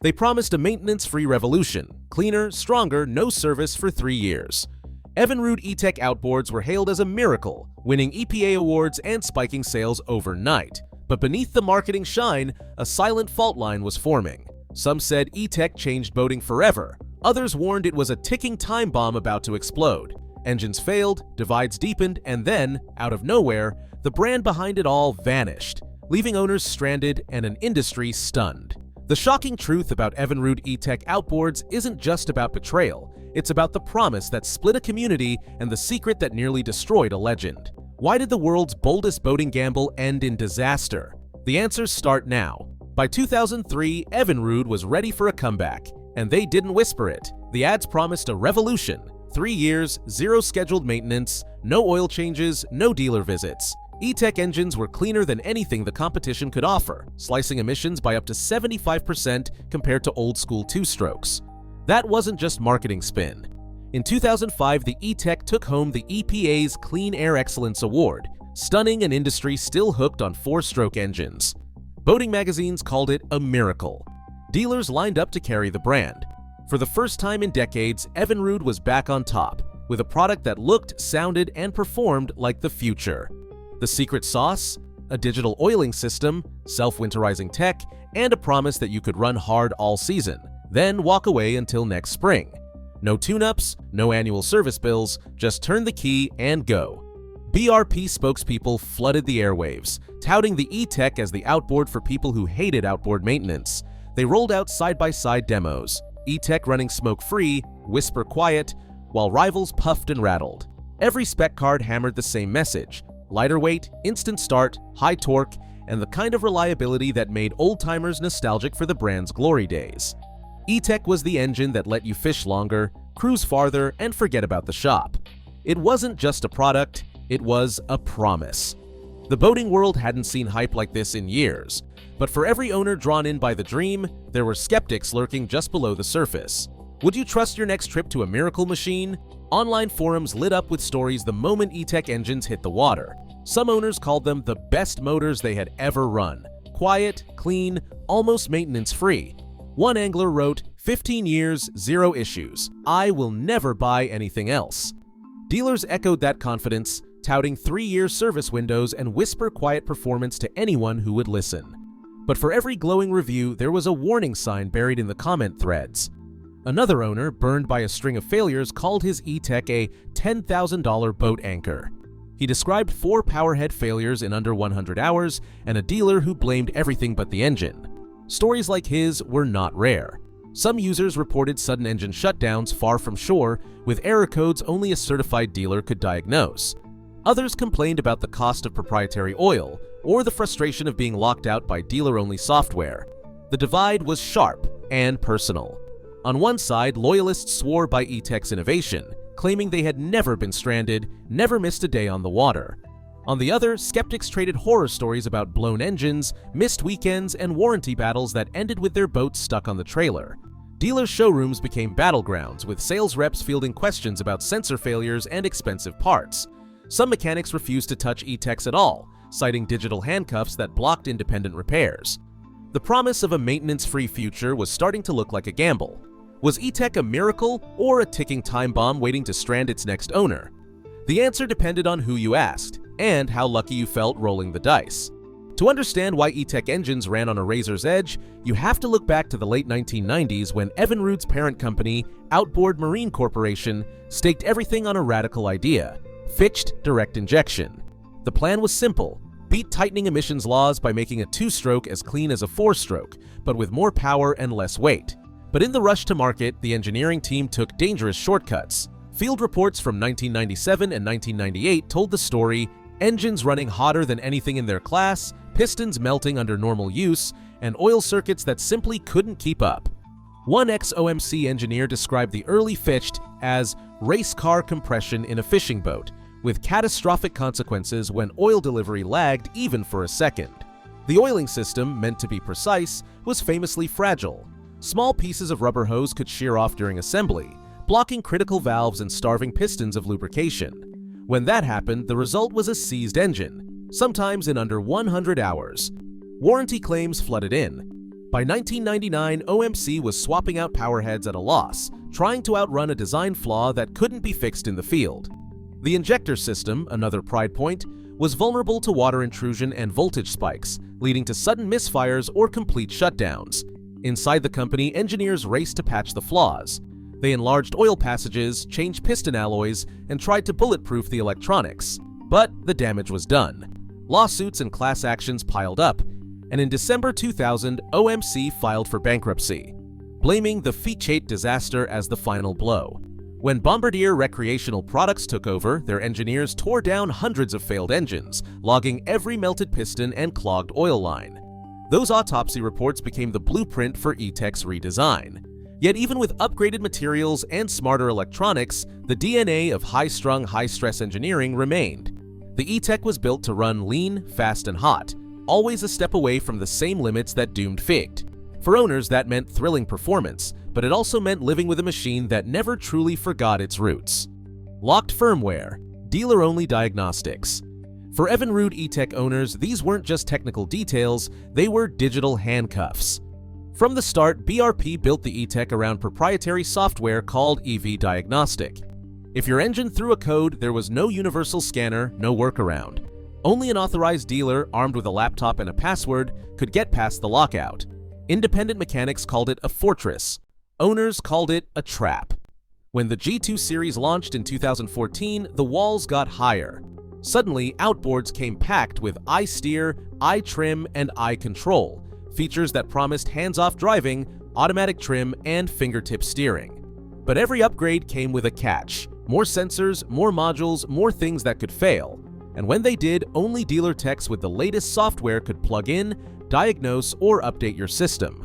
They promised a maintenance-free revolution, cleaner, stronger, no service for 3 years. Evinrude E-TEC Outboards were hailed as a miracle, winning EPA awards and spiking sales overnight. But beneath the marketing shine, a silent fault line was forming. Some said E-TEC changed boating forever. Others warned it was a ticking time bomb about to explode. Engines failed, divides deepened, and then, out of nowhere, the brand behind it all vanished, leaving owners stranded and an industry stunned. The shocking truth about Evinrude E-TEC Outboards isn't just about betrayal. It's about the promise that split a community and the secret that nearly destroyed a legend. Why did the world's boldest boating gamble end in disaster? The answers start now. By 2003, Evinrude was ready for a comeback, and they didn't whisper it. The ads promised a revolution. 3 years, 0 scheduled maintenance, no oil changes, no dealer visits. E-TEC engines were cleaner than anything the competition could offer, slicing emissions by up to 75% compared to old-school two-strokes. That wasn't just marketing spin. In 2005, the E-TEC took home the EPA's Clean Air Excellence Award, stunning an industry still hooked on 4-stroke engines. Boating magazines called it a miracle. Dealers lined up to carry the brand. For the first time in decades, Evinrude was back on top, with a product that looked, sounded, and performed like the future. The secret sauce? A digital oiling system, self-winterizing tech, and a promise that you could run hard all season, then walk away until next spring. No tune-ups, no annual service bills, just turn the key and go. BRP spokespeople flooded the airwaves, touting the E-TEC as the outboard for people who hated outboard maintenance. They rolled out side-by-side demos, E-TEC running smoke-free, whisper-quiet, while rivals puffed and rattled. Every spec card hammered the same message: lighter weight, instant start, high torque, and the kind of reliability that made old-timers nostalgic for the brand's glory days. E-TEC was the engine that let you fish longer, cruise farther, and forget about the shop. It wasn't just a product, it was a promise. The boating world hadn't seen hype like this in years, but for every owner drawn in by the dream, there were skeptics lurking just below the surface. Would you trust your next trip to a miracle machine? Online forums lit up with stories the moment E-TEC engines hit the water. Some owners called them the best motors they had ever run. Quiet, clean, almost maintenance-free. One angler wrote, 15 years, 0 issues. I will never buy anything else. Dealers echoed that confidence, touting 3-year service windows and whisper-quiet performance to anyone who would listen. But for every glowing review, there was a warning sign buried in the comment threads. Another owner, burned by a string of failures, called his E-TEC a $10,000 boat anchor. He described 4 powerhead failures in under 100 hours and a dealer who blamed everything but the engine. Stories like his were not rare. Some users reported sudden engine shutdowns far from shore, with error codes only a certified dealer could diagnose. Others complained about the cost of proprietary oil, or the frustration of being locked out by dealer-only software. The divide was sharp and personal. On one side, loyalists swore by E-TEC's innovation, claiming they had never been stranded, never missed a day on the water. On the other, skeptics traded horror stories about blown engines, missed weekends, and warranty battles that ended with their boats stuck on the trailer. Dealer showrooms became battlegrounds, with sales reps fielding questions about sensor failures and expensive parts. Some mechanics refused to touch E-TECs at all, citing digital handcuffs that blocked independent repairs. The promise of a maintenance-free future was starting to look like a gamble. Was E-TEC a miracle or a ticking time bomb waiting to strand its next owner? The answer depended on who you asked, and how lucky you felt rolling the dice. To understand why E-TEC engines ran on a razor's edge, you have to look back to the late 1990s when Evinrude's parent company, Outboard Marine Corporation, staked everything on a radical idea: fixed direct injection. The plan was simple: beat tightening emissions laws by making a 2-stroke as clean as a 4-stroke, but with more power and less weight. But in the rush to market, the engineering team took dangerous shortcuts. Field reports from 1997 and 1998 told the story: engines running hotter than anything in their class, pistons melting under normal use, and oil circuits that simply couldn't keep up. One ex-OMC engineer described the early fixed as race car compression in a fishing boat, with catastrophic consequences when oil delivery lagged even for a second. The oiling system, meant to be precise, was famously fragile. Small pieces of rubber hose could shear off during assembly, blocking critical valves and starving pistons of lubrication. When that happened, the result was a seized engine, sometimes in under 100 hours. Warranty claims flooded in. By 1999, OMC was swapping out powerheads at a loss, trying to outrun a design flaw that couldn't be fixed in the field. The injector system, another pride point, was vulnerable to water intrusion and voltage spikes, leading to sudden misfires or complete shutdowns. Inside the company, engineers raced to patch the flaws. They enlarged oil passages, changed piston alloys, and tried to bulletproof the electronics. But the damage was done. Lawsuits and class actions piled up, and in December 2000, OMC filed for bankruptcy, blaming the Feat disaster as the final blow. When Bombardier Recreational Products took over, their engineers tore down hundreds of failed engines, logging every melted piston and clogged oil line. Those autopsy reports became the blueprint for E-TEC's redesign. Yet even with upgraded materials and smarter electronics, the DNA of high-strung, high-stress engineering remained. The E-TEC was built to run lean, fast, and hot, always a step away from the same limits that doomed Fiat. For owners, that meant thrilling performance, but it also meant living with a machine that never truly forgot its roots. Locked firmware, dealer-only diagnostics. For Evinrude E-TEC owners, these weren't just technical details, they were digital handcuffs. From the start, BRP built the E-TEC around proprietary software called EV Diagnostic. If your engine threw a code, there was no universal scanner, no workaround. Only an authorized dealer, armed with a laptop and a password, could get past the lockout. Independent mechanics called it a fortress. Owners called it a trap. When the G2 series launched in 2014, the walls got higher. Suddenly, outboards came packed with iSteer, iTrim, and iControl, features that promised hands-off driving, automatic trim, and fingertip steering. But every upgrade came with a catch. More sensors, more modules, more things that could fail. And when they did, only dealer techs with the latest software could plug in, diagnose, or update your system.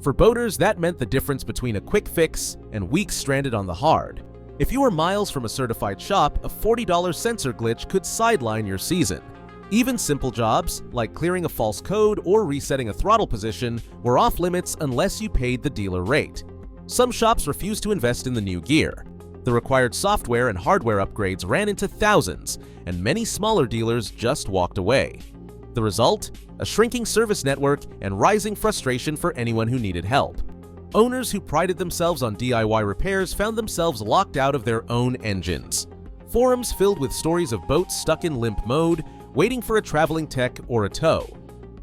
For boaters, that meant the difference between a quick fix and weeks stranded on the hard. If you were miles from a certified shop, a $40 sensor glitch could sideline your season. Even simple jobs, like clearing a false code or resetting a throttle position, were off limits unless you paid the dealer rate. Some shops refused to invest in the new gear. The required software and hardware upgrades ran into thousands, and many smaller dealers just walked away. The result? A shrinking service network and rising frustration for anyone who needed help. Owners who prided themselves on DIY repairs found themselves locked out of their own engines. Forums filled with stories of boats stuck in limp mode, waiting for a traveling tech or a tow.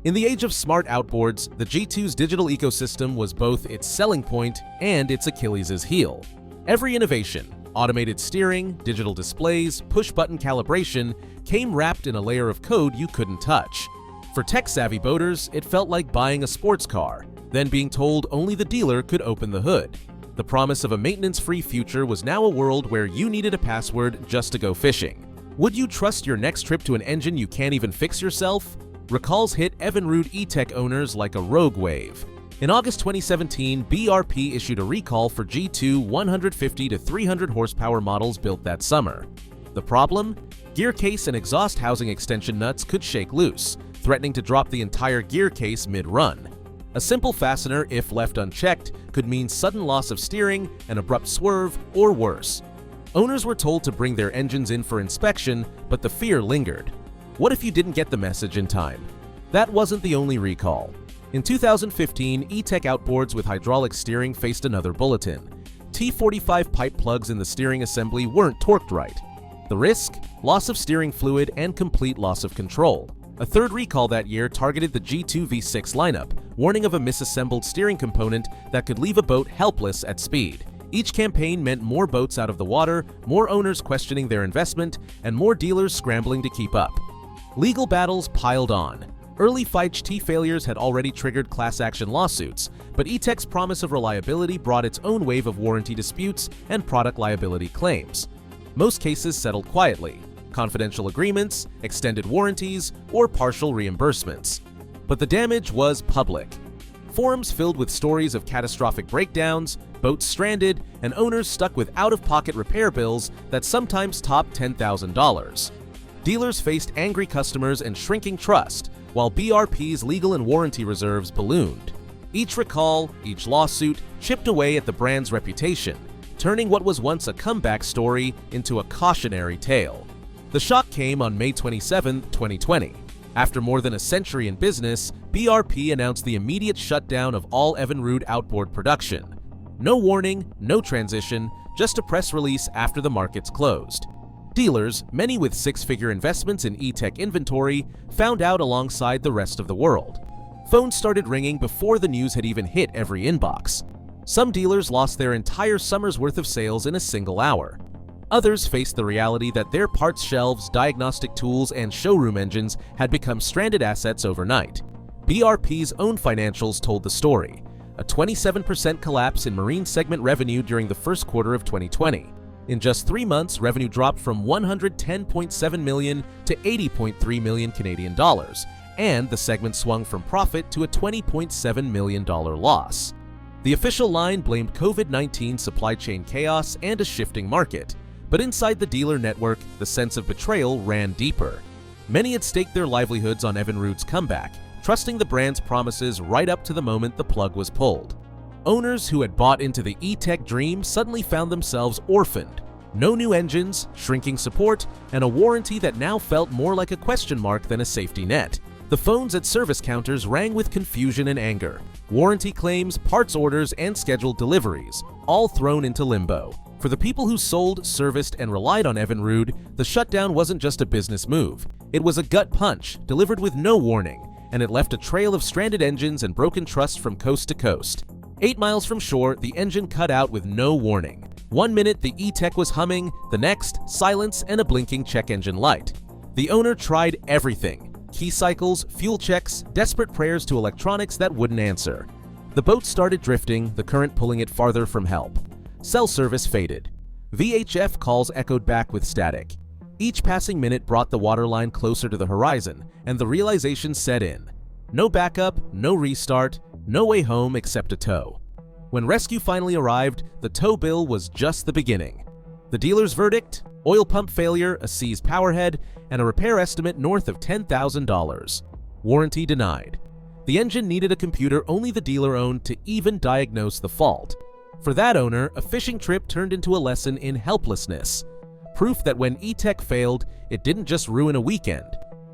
In the age of smart outboards, the G2's digital ecosystem was both its selling point and its Achilles' heel. Every innovation, automated steering, digital displays, push-button calibration, came wrapped in a layer of code you couldn't touch. For tech-savvy boaters, it felt like buying a sports car, then being told only the dealer could open the hood. The promise of a maintenance-free future was now a world where you needed a password just to go fishing. Would you trust your next trip to an engine you can't even fix yourself? Recalls hit Evinrude E-TEC owners like a rogue wave. In August 2017, BRP issued a recall for G2 150 to 300 horsepower models built that summer. The problem? Gear case and exhaust housing extension nuts could shake loose, threatening to drop the entire gear case mid-run. A simple fastener, if left unchecked, could mean sudden loss of steering, an abrupt swerve, or worse. Owners were told to bring their engines in for inspection, but the fear lingered. What if you didn't get the message in time? That wasn't the only recall. In 2015, E-TEC Outboards with hydraulic steering faced another bulletin. T45 pipe plugs in the steering assembly weren't torqued right. The risk? Loss of steering fluid and complete loss of control. A third recall that year targeted the G2 V6 lineup, warning of a misassembled steering component that could leave a boat helpless at speed. Each campaign meant more boats out of the water, more owners questioning their investment, and more dealers scrambling to keep up. Legal battles piled on. Early Feat failures had already triggered class action lawsuits, but E-TEC's promise of reliability brought its own wave of warranty disputes and product liability claims. Most cases settled quietly. Confidential agreements, extended warranties, or partial reimbursements. But the damage was public. Forums filled with stories of catastrophic breakdowns, boats stranded, and owners stuck with out-of-pocket repair bills that sometimes topped $10,000. Dealers faced angry customers and shrinking trust, while BRP's legal and warranty reserves ballooned. Each recall, each lawsuit, chipped away at the brand's reputation, turning what was once a comeback story into a cautionary tale. The shock came on May 27, 2020. After more than a century in business, BRP announced the immediate shutdown of all Evinrude outboard production. No warning, no transition, just a press release after the markets closed. Dealers, many with six-figure investments in E-TEC inventory, found out alongside the rest of the world. Phones started ringing before the news had even hit every inbox. Some dealers lost their entire summer's worth of sales in a single hour. Others faced the reality that their parts shelves, diagnostic tools, and showroom engines had become stranded assets overnight. BRP's own financials told the story: a 27% collapse in marine segment revenue during the first quarter of 2020. In just 3 months, revenue dropped from $110.7 million to $80.3 million Canadian dollars, and the segment swung from profit to a $20.7 million loss. The official line blamed COVID-19 supply chain chaos and a shifting market, but inside the dealer network, the sense of betrayal ran deeper. Many had staked their livelihoods on Evinrude's comeback, trusting the brand's promises right up to the moment the plug was pulled. Owners who had bought into the E-TEC dream suddenly found themselves orphaned. No new engines, shrinking support, and a warranty that now felt more like a question mark than a safety net. The phones at service counters rang with confusion and anger. Warranty claims, parts orders, and scheduled deliveries, all thrown into limbo. For the people who sold, serviced, and relied on Evinrude, the shutdown wasn't just a business move. It was a gut punch, delivered with no warning, and it left a trail of stranded engines and broken trust from coast to coast. 8 miles from shore, the engine cut out with no warning. 1 minute, the E-TEC was humming, the next, silence and a blinking check engine light. The owner tried everything: key cycles, fuel checks, desperate prayers to electronics that wouldn't answer. The boat started drifting, the current pulling it farther from help. Cell service faded. VHF calls echoed back with static. Each passing minute brought the waterline closer to the horizon, and the realization set in. No backup, no restart, no way home except a tow. When rescue finally arrived, the tow bill was just the beginning. The dealer's verdict: oil pump failure, a seized powerhead, and a repair estimate north of $10,000. Warranty denied. The engine needed a computer only the dealer owned to even diagnose the fault. For that owner, a fishing trip turned into a lesson in helplessness. Proof that when E-TEC failed, it didn't just ruin a weekend.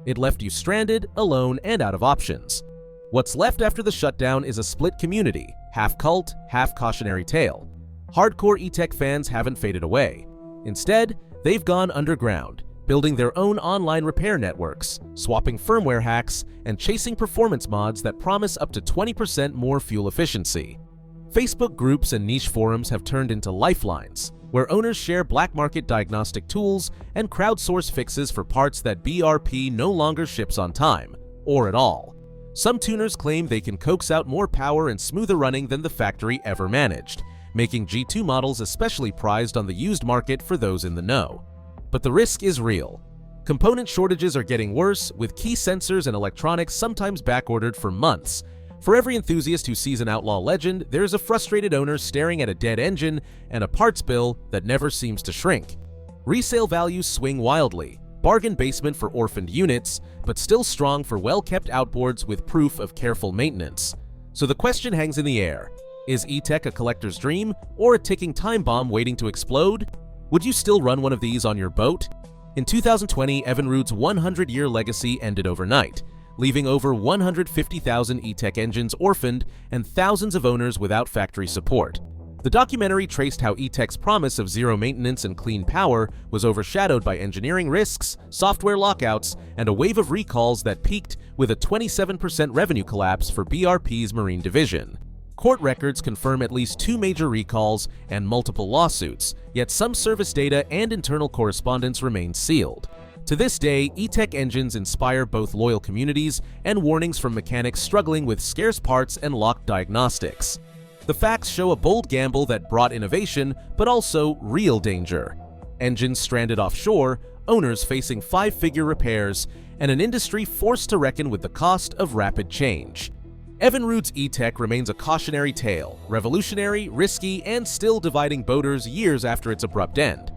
It left you stranded, alone, and out of options. What's left after the shutdown is a split community, half cult, half cautionary tale. Hardcore E-TEC fans haven't faded away. Instead, they've gone underground, building their own online repair networks, swapping firmware hacks, and chasing performance mods that promise up to 20% more fuel efficiency. Facebook groups and niche forums have turned into lifelines, where owners share black market diagnostic tools and crowdsource fixes for parts that BRP no longer ships on time, or at all. Some tuners claim they can coax out more power and smoother running than the factory ever managed, making G2 models especially prized on the used market for those in the know. But the risk is real. Component shortages are getting worse, with key sensors and electronics sometimes backordered for months. For every enthusiast who sees an outlaw legend, there's a frustrated owner staring at a dead engine and a parts bill that never seems to shrink. Resale values swing wildly, bargain basement for orphaned units, but still strong for well-kept outboards with proof of careful maintenance. So the question hangs in the air: is E-TEC a collector's dream or a ticking time bomb waiting to explode? Would you still run one of these on your boat? In 2020, Evinrude's 100-year legacy ended overnight, leaving over 150,000 E-TEC engines orphaned and thousands of owners without factory support. The documentary traced how E-TEC's promise of zero maintenance and clean power was overshadowed by engineering risks, software lockouts, and a wave of recalls that peaked with a 27% revenue collapse for BRP's marine division. Court records confirm at least 2 major recalls and multiple lawsuits, yet some service data and internal correspondence remain sealed. To this day, E-TEC engines inspire both loyal communities and warnings from mechanics struggling with scarce parts and locked diagnostics. The facts show a bold gamble that brought innovation, but also real danger. Engines stranded offshore, owners facing 5-figure repairs, and an industry forced to reckon with the cost of rapid change. Evinrude's E-TEC remains a cautionary tale, revolutionary, risky, and still dividing boaters years after its abrupt end.